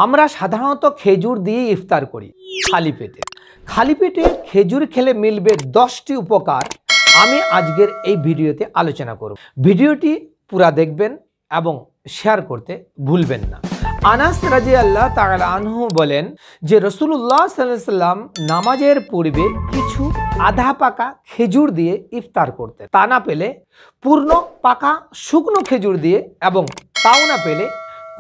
আমরা সাধারণত খেজুর দিয়ে ইফতার করি খালি পেটে। খালি পেটে খেজুর খেলে মিলবে 10টি উপকার আমি আজকের এই ভিডিওতে আলোচনা করব। ভিডিওটি পুরা দেখবেন এবং শেয়ার করতে ভুলবেন না। আনাস রাদিয়াল্লাহু তাআলা আনহু বলেন যে রাসূলুল্লাহ সাল্লাল্লাহু আলাইহি সাল্লাম নামাজের পূর্বে কিছু আধা পাকা খেজুর দিয়ে ইফতার করতেন। তা না পেলে পূর্ণ পাকা শুকনো খেজুর দিয়ে এবং তাও না পেলে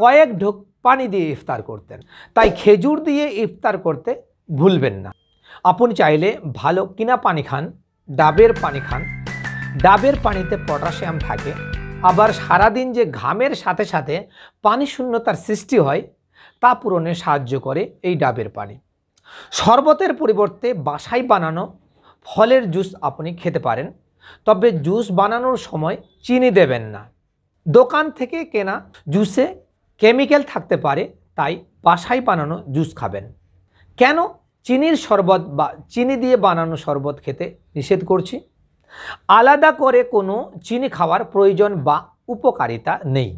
কয়েক ঢোক পানি দিয়ে ইফতার করতেন। তাই খেজুর দিয়ে ইফতার করতে ভুলবেন না। আপনি চাইলে ভালো কিনা পানি খান, ডাবের পানি খান। ডাবের পানিতে পটাশিয়াম থাকে। আবার সারাদিন যে ঘামের সাথে সাথে পানি শূন্যতার সৃষ্টি হয় তা পূরণে সাহায্য করে এই ডাবের পানি। শরবতের পরিবর্তে বাসায় বানানো ফলের জুস আপনি খেতে পারেন, তবে জুস বানানোর সময় চিনি দেবেন না। দোকান থেকে কেনা জুসে কেমিক্যাল থাকতে পারে, তাই বাসায় বানানো জুস খাবেন। কেন চিনির শরবত বা চিনি দিয়ে বানানো শরবত খেতে নিষেধ করছি? আলাদা করে কোনো চিনি খাওয়ার প্রয়োজন বা উপকারিতা নেই।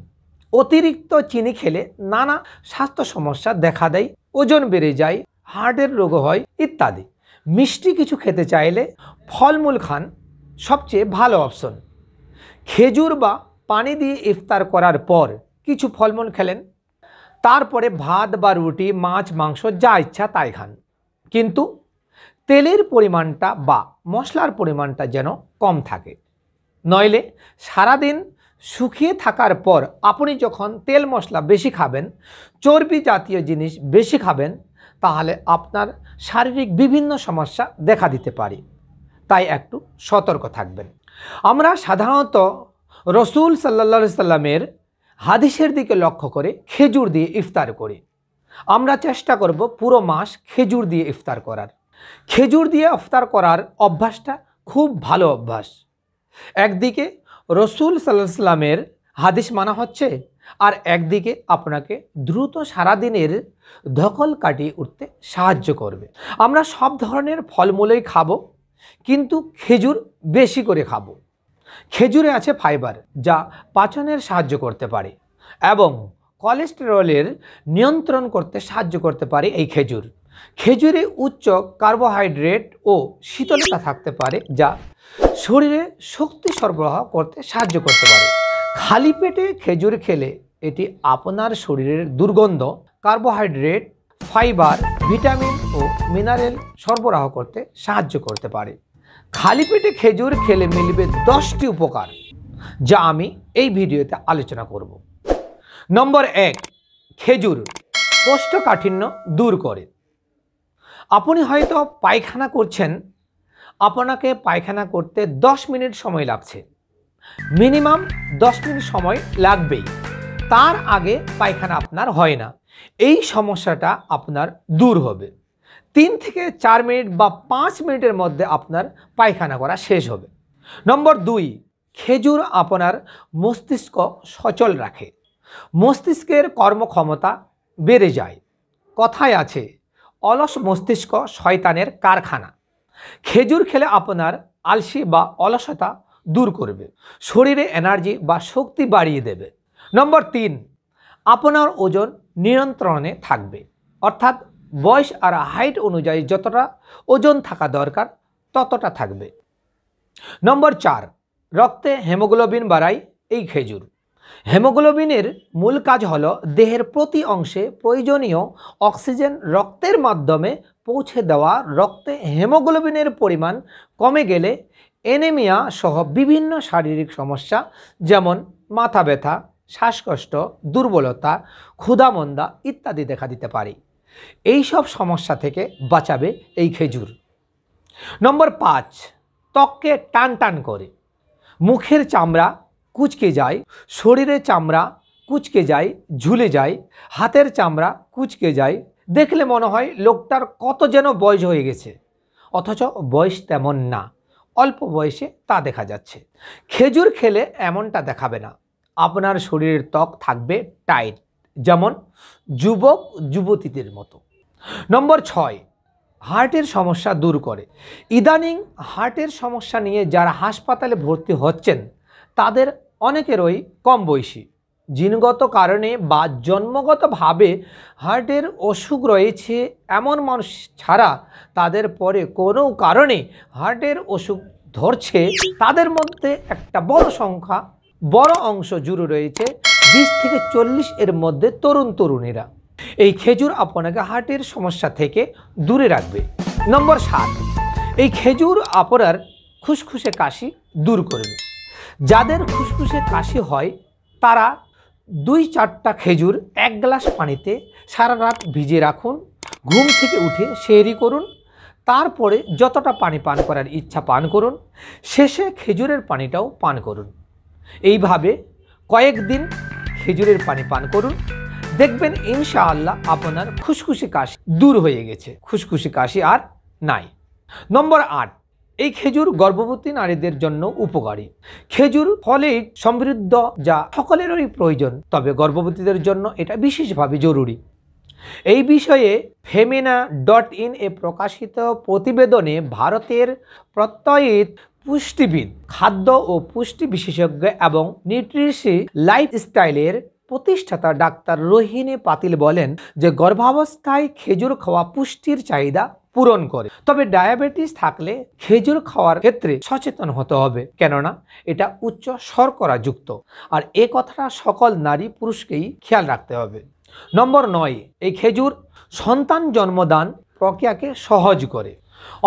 অতিরিক্ত চিনি খেলে নানা স্বাস্থ্য সমস্যা দেখা দেয়, ওজন বেড়ে যায়, হার্টের রোগ হয় ইত্যাদি। মিষ্টি কিছু খেতে চাইলে ফলমূল খান, সবচেয়ে ভালো অপশন। খেজুর বা পানি দিয়ে ইফতার করার পর কিছু ফলমূল খেলেন, তারপরে ভাত বা রুটি, মাছ, মাংস যা ইচ্ছা তাই খান। কিন্তু তেলের পরিমাণটা বা মশলার পরিমাণটা যেন কম থাকে। নইলে সারাদিন শুকিয়ে থাকার পর আপনি যখন তেল মশলা বেশি খাবেন, চর্বি জাতীয় জিনিস বেশি খাবেন, তাহলে আপনার শারীরিক বিভিন্ন সমস্যা দেখা দিতে পারে। তাই একটু সতর্ক থাকবেন। আমরা সাধারণত রসুল সাল্লাল্লাহু আলাইহি সাল্লামের হাদিসের দিকে লক্ষ্য করে খেজুর দিয়ে ইফতার করি। আমরা চেষ্টা করব পুরো মাস খেজুর দিয়ে ইফতার করার। খেজুর দিয়ে ইফতার করার অভ্যাসটা খুব ভালো অভ্যাস। একদিকে রসুল সাল্লাল্লাহু আলাইহি সাল্লামের হাদিস মানা হচ্ছে, আর একদিকে আপনাকে দ্রুত সারাদিনের ধকল কাটিয়ে উঠতে সাহায্য করবে। আমরা সব ধরনের ফলমূলই খাবো, কিন্তু খেজুর বেশি করে খাবো। খেজুরে আছে ফাইবার, যা পাচনের সাহায্য করতে পারে এবং কোলেস্টেরলের নিয়ন্ত্রণ করতে সাহায্য করতে পারে এই খেজুর। খেজুরে উচ্চ কার্বোহাইড্রেট ও শীতলতা থাকতে পারে, যা শরীরে শক্তি সরবরাহ করতে সাহায্য করতে পারে। খালি পেটে খেজুর খেলে এটি আপনার শরীরের দুর্গন্ধ, কার্বোহাইড্রেট, ফাইবার, ভিটামিন ও মিনারেল সরবরাহ করতে সাহায্য করতে পারে। খালি পেটে খেজুর খেলে মিলবে 10টি উপকার, যা আমি এই ভিডিওতে আলোচনা করব। নম্বর 1, খেজুর কোষ্ঠকাঠিন্য দূর করে। আপনি হয়তো পায়খানা করছেন, আপনাকে পায়খানা করতে 10 মিনিট সময় লাগছে। মিনিমাম 10 মিনিট সময় লাগবেই, তার আগে পায়খানা আপনার হয় না। এই সমস্যাটা আপনার দূর হবে। 3 থেকে 4 মিনিট বা 5 মিনিটের মধ্যে আপনার পায়খানা করা শেষ হবে। নম্বর 2, খেজুর আপনার মস্তিষ্ক সচল রাখে। মস্তিষ্কের কর্মক্ষমতা বেড়ে যায়। কথায় আছে, অলস মস্তিষ্ক শয়তানের কারখানা। খেজুর খেলে আপনার আলসি বা অলসতা দূর করবে, শরীরে এনার্জি বা শক্তি বাড়িয়ে দেবে। নম্বর 3, আপনার ওজন নিয়ন্ত্রণে থাকবে, অর্থাৎ বয়স আর হাইট অনুযায়ী যতটা ওজন থাকা দরকার ততটা থাকবে। নম্বর 4, রক্তে হিমোগ্লোবিন বাড়ায় এই খেজুর। হিমোগ্লোবিনের মূল কাজ হলো দেহের প্রতি অংশে প্রয়োজনীয় অক্সিজেন রক্তের মাধ্যমে পৌঁছে দেওয়া। রক্তে হিমোগ্লোবিনের পরিমাণ কমে গেলে অ্যানিমিয়া সহ বিভিন্ন শারীরিক সমস্যা যেমন মাথা ব্যথা, শ্বাসকষ্ট, দুর্বলতা, ক্ষুধামন্দা ইত্যাদি দেখা দিতে পারে। এই সব সমস্যা থেকে বাঁচাবে এই খেজুর। নম্বর 5, ত্বককে টান টান করে। মুখের চামড়া কুঁচকে যায়, শরীরের চামড়া কুঁচকে যায়, ঝুলে যায়, হাতের চামড়া কুঁচকে যায়। দেখলে মনে হয় লোকটার কত যেন বয়স হয়ে গেছে, অথচ বয়স তেমন না, অল্প বয়সে তা দেখা যাচ্ছে। খেজুর খেলে এমনটা দেখাবে না। আপনার শরীরের ত্বক থাকবে টাইট, যেমন যুবক যুবতীদের মতো। নম্বর 6, হার্টের সমস্যা দূর করে। ইদানিং হার্টের সমস্যা নিয়ে যারা হাসপাতালে ভর্তি হচ্ছেন তাদের অনেকেরই কম বয়সী, জিনগত কারণে বা জন্মগতভাবে হার্টের অসুখ রয়েছে এমন মানুষ ছাড়া তাদের পরে কোনো কারণে হার্টের অসুখ ধরছে, তাদের মধ্যে একটা বড় অংশ জুড়ে রয়েছে 20 থেকে 40 এর মধ্যে তরুণ তরুণীরা। এই খেজুর আপনাকে হার্টের সমস্যা থেকে দূরে রাখবে। নম্বর 7, এই খেজুর আপনার খুসখুসে কাশি দূর করবে। যাদের খুসখুসে কাশি হয় তারা 2-4টা খেজুর 1 গ্লাস পানিতে সারা রাত ভিজিয়ে রাখুন, ঘুম থেকে উঠে সেহরি করুন, তারপরে যতটা পানি পান করার ইচ্ছা পান করুন, শেষে খেজুরের পানিটাও পান করুন। এইভাবে কয়েকদিন খেজুরের পানি পান করুন, দেখবেন ইনশাআল্লাহ আপনার খুসখুসি কাশি দূর হয়ে গেছে, খুসখুসি কাশি আর নাই। নম্বর 8, এই খেজুর গর্ভবতী নারীদের জন্য উপকারী। খেজুর ফলেট সমৃদ্ধ, যা সকলেরই প্রয়োজন, তবে গর্ভবতীদের জন্য এটা বিশেষভাবে জরুরি। এই বিষয়ে femina.in এ প্রকাশিত প্রতিবেদনে ভারতের প্রত্যয়িত পুষ্টিবিদ, খাদ্য ও পুষ্টি বিশেষজ্ঞ এবং নিউট্রিশি লাইফস্টাইলের প্রতিষ্ঠাতা ডাক্তার রোহিণী পাতিল বলেন যে গর্ভাবস্থায় খেজুর খাওয়া পুষ্টির চাহিদা পূরণ করে। তবে ডায়াবেটিস থাকলে খেজুর খাওয়ার ক্ষেত্রে সচেতন হতে হবে, কেননা এটা উচ্চ শর্করা যুক্ত, আর এ কথাটা সকল নারী পুরুষকেই খেয়াল রাখতে হবে। নম্বর 9, এই খেজুর সন্তান জন্মদান প্রক্রিয়াকে সহজ করে।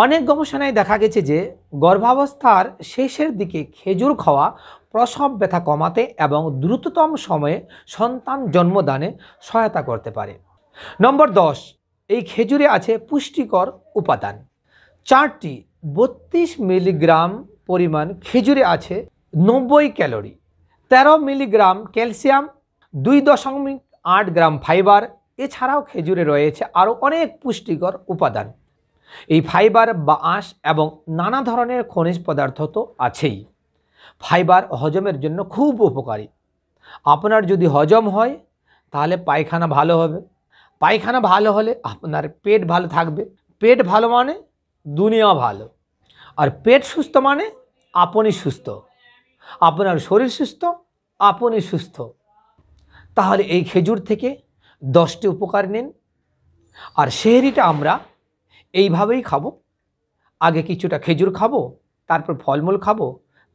অনেক গবেষণায় দেখা গেছে যে গর্ভাবস্থার শেষের দিকে খেজুর খাওয়া প্রসব ব্যথা কমাতে এবং দ্রুততম সময়ে সন্তান জন্মদানে সহায়তা করতে পারে। নম্বর 10, এই খেজুরে আছে পুষ্টিকর উপাদান। 4টি 32 মিলিগ্রাম পরিমাণ খেজুরে আছে 90 ক্যালোরি, 13 মিলিগ্রাম ক্যালসিয়াম, 2.8 গ্রাম ফাইবার। এছাড়াও খেজুরে রয়েছে আরও অনেক পুষ্টিকর উপাদান। এই ফাইবার বা আঁশ এবং নানা ধরনের খনিজ পদার্থ তো আছেই। ফাইবার হজমের জন্য খুব উপকারী। আপনার যদি হজম হয় তাহলে পায়খানা ভালো হবে, পায়খানা ভালো হলে আপনার পেট ভালো থাকবে, পেট ভালো মানে দুনিয়া ভালো, আর পেট সুস্থ মানে আপনি সুস্থ, আপনার শরীর সুস্থ আপনি সুস্থ। তাহলে এই খেজুর থেকে 10টি উপকার নিন। আর সেহরিটা আমরা এইভাবেই খাবো, আগে কিছুটা খেজুর খাবো, তারপর ফলমূল খাবো,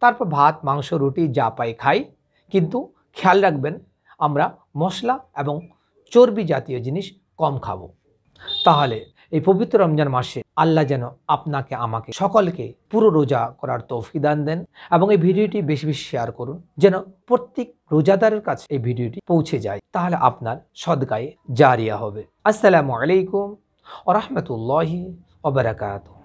তারপর ভাত মাংস রুটি যা পাই খাই, কিন্তু খেয়াল রাখবেন আমরা মশলা এবং চর্বি জাতীয় জিনিস কম খাবো। তাহলে এই পবিত্র রমজান মাসে আল্লাহ যেন আপনাকে আমাকে সকলকে পুরো রোজা করার তৌফিক দান দেন, এবং এই ভিডিওটি বেশি বেশি শেয়ার করুন যেন প্রত্যেক রোজাদারের কাছে এই ভিডিওটি পৌঁছে যায়, তাহলে আপনার সদকায়ে জারিয়া হবে। আসসালামু আলাইকুম ওয়া রাহমাতুল্লাহি ওয়া বারাকাতুহু।